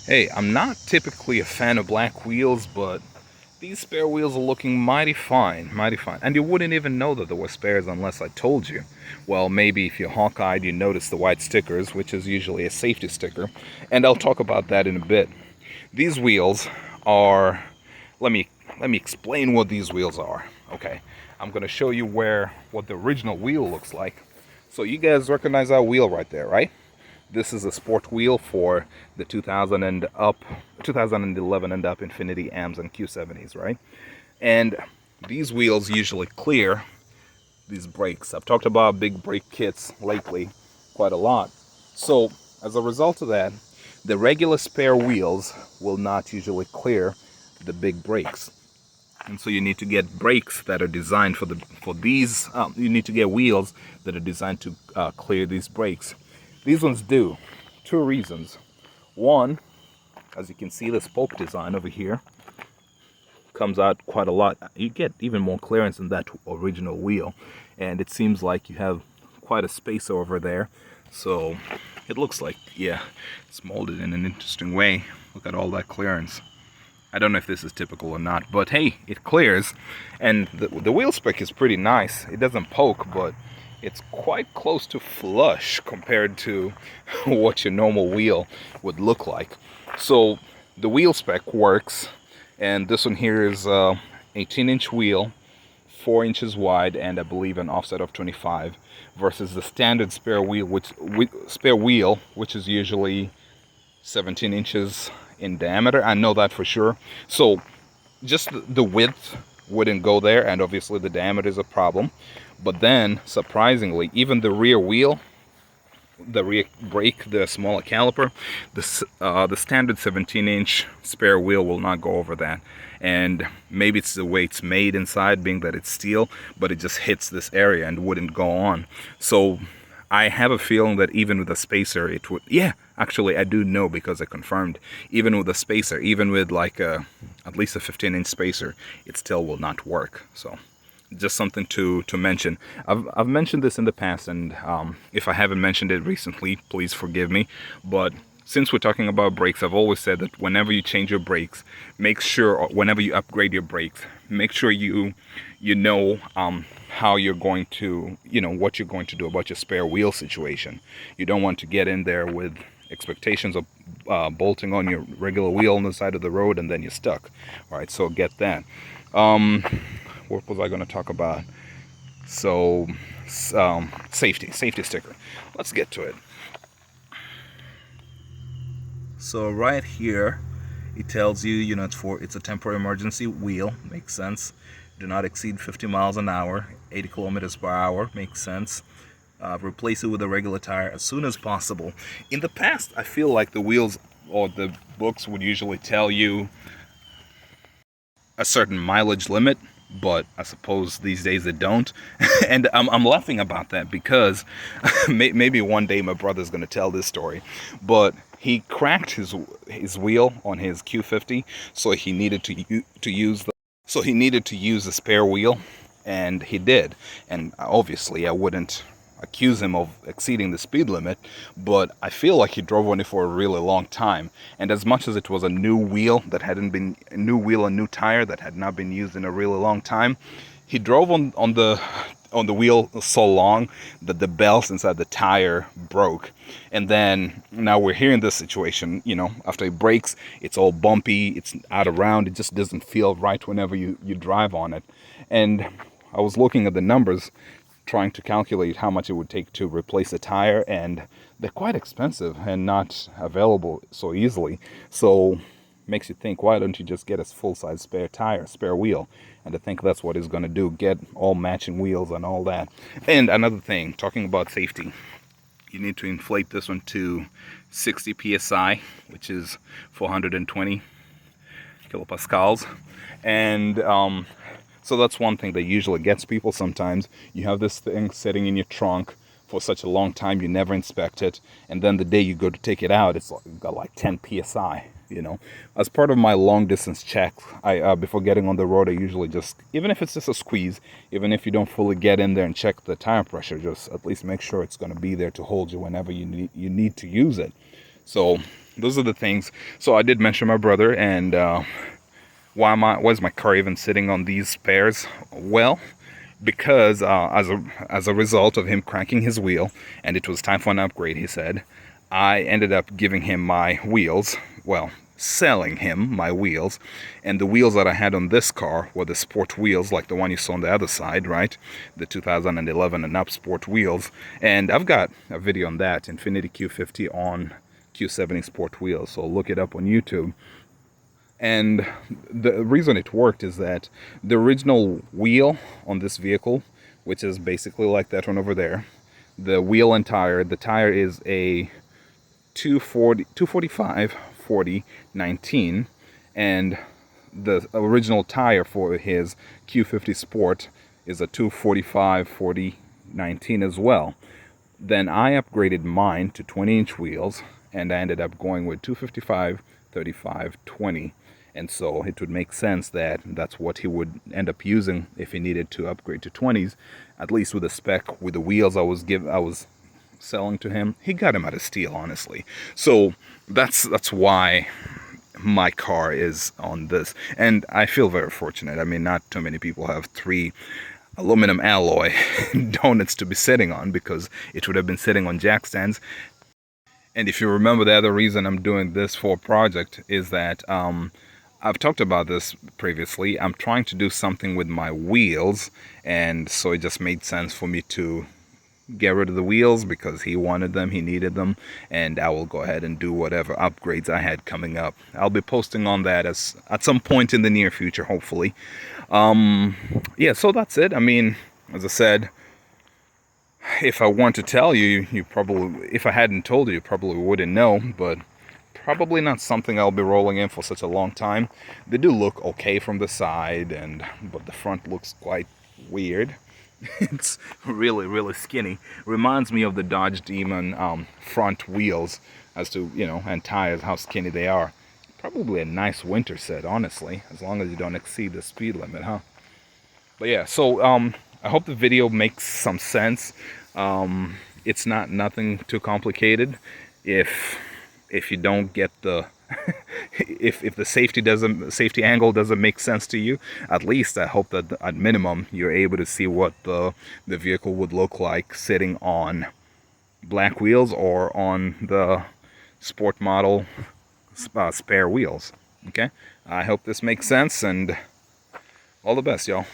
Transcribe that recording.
Hey, I'm not typically a fan of black wheels, but these spare wheels are looking mighty fine, mighty fine. And you wouldn't even know that there were spares unless I told you. Well, maybe if you're hawk-eyed, you notice the white stickers, which is usually a safety sticker, and I'll talk about that in a bit. These wheels are, let me explain what these wheels are. Okay, I'm gonna show you what the original wheel looks like. So you guys recognize our wheel right there, right? This is a sport wheel for the 2011 and up Infiniti Ms and Q70s, right? And these wheels usually clear these brakes. I've talked about big brake kits lately quite a lot. So as a result of that, the regular spare wheels will not usually clear the big brakes. And so you need to get brakes that are designed for these. You need to get wheels that are designed to clear these brakes. These ones do. Two reasons. One, as you can see, the spoke design over here comes out quite a lot. You get even more clearance in that original wheel, and it seems like you have quite a space over there. So it looks like, yeah, it's molded in an interesting way. Look at all that clearance. I don't know if this is typical or not, but hey, it clears. And the wheel spec is pretty nice. It doesn't poke, but it's quite close to flush compared to what your normal wheel would look like. So the wheel spec works, and this one here is 18-inch wheel, 4 inches wide, and I believe an offset of 25, versus the standard spare wheel, which is usually 17 inches in diameter. I know that for sure. So just the width wouldn't go there, and obviously the diameter is a problem. But then, surprisingly, even the rear wheel, the rear brake, the smaller caliper, the standard 17-inch spare wheel will not go over that. And maybe it's the way it's made inside, being that it's steel, but it just hits this area and wouldn't go on. So I have a feeling that even with a spacer, it would. Yeah, actually, I do know because I confirmed. Even with a spacer, even with like at least a 15-inch spacer, it still will not work. So just something to mention. I've mentioned this in the past, and if I haven't mentioned it recently, please forgive me. But since we're talking about brakes, I've always said that whenever you change your brakes, make sure, or whenever you upgrade your brakes, make sure you know how you're going to, what you're going to do about your spare wheel situation. You don't want to get in there with expectations of bolting on your regular wheel on the side of the road and then you're stuck. All right, so get that. What was I going to talk about? So safety sticker. Let's get to it. So right here it tells you, it's a temporary emergency wheel. Makes sense. Do not exceed 50 miles an hour, 80 kilometers per hour. Makes sense. Replace it with a regular tire as soon as possible. In the past, I feel like the wheels or the books would usually tell you a certain mileage limit, but I suppose these days they don't. And I'm laughing about that because maybe one day my brother's going to tell this story, but he cracked his wheel on his Q50, so he needed to use the spare wheel, and he did. And obviously I wouldn't accuse him of exceeding the speed limit, but I feel like he drove on it for a really long time. And as much as it was a new wheel and new tire that had not been used in a really long time, he drove on the wheel so long that the belts inside the tire broke. And then now we're here in this situation, after it breaks, it's all bumpy, it's out of round, it just doesn't feel right whenever you drive on it. And I was looking at the numbers, trying to calculate how much it would take to replace a tire, and they're quite expensive and not available so easily. So makes you think, why don't you just get a full-size spare wheel? And I think that's what it's going to do, get all matching wheels and all that. And another thing, talking about safety, you need to inflate this one to 60 psi, which is 420 kilopascals. And so that's one thing that usually gets people sometimes. You have this thing sitting in your trunk for such a long time, you never inspect it, and then the day you go to take it out, it's got like 10 psi. As part of my long distance check, I before getting on the road, I usually just, even if it's just a squeeze, even if you don't fully get in there and check the tire pressure, just at least make sure it's going to be there to hold you whenever you need to use it. So those are the things. So I did mention my brother, and why is my car even sitting on these spares? Well, because as a result of him cracking his wheel, and it was time for an upgrade, he said, I ended up giving him my wheels. Well, selling him my wheels, and the wheels that I had on this car were the sport wheels, like the one you saw on the other side, right? The 2011 and up sport wheels. And I've got a video on that, Infiniti Q50 on Q70 sport wheels, so look it up on YouTube. And the reason it worked is that the original wheel on this vehicle, which is basically like that one over there, the wheel and tire, the tire is a 245 40 19, and the original tire for his Q50 Sport is a 245 40 19 as well. Then I upgraded mine to 20-inch wheels, and I ended up going with 255 35 20. And so it would make sense that that's what he would end up using if he needed to upgrade to 20s, at least with the spec, with the wheels I was selling to him. He got him out of steel, honestly. So that's why my car is on this, and I feel very fortunate. I mean, not too many people have 3 aluminum alloy donuts to be sitting on, because it would have been sitting on jack stands. And if you remember, the other reason I'm doing this for a project is that I've talked about this previously. I'm trying to do something with my wheels, and so it just made sense for me to get rid of the wheels because he wanted them, he needed them, and I will go ahead and do whatever upgrades I had coming up. I'll be posting on that at some point in the near future, hopefully. Yeah, so that's it. I mean, as I said, if I want to tell you, if I hadn't told you, you probably wouldn't know, but probably not something I'll be rolling in for such a long time. They do look okay from the side, but the front looks quite weird. It's really, really skinny. Reminds me of the Dodge Demon front wheels as to, and tires, how skinny they are. Probably a nice winter set, honestly, as long as you don't exceed the speed limit, huh? But yeah, so I hope the video makes some sense. It's nothing too complicated. If you don't get the if the safety angle doesn't make sense to you, at least I hope that at minimum you're able to see what the vehicle would look like sitting on black wheels or on the sport model spare wheels. Okay, I hope this makes sense, and all the best, y'all.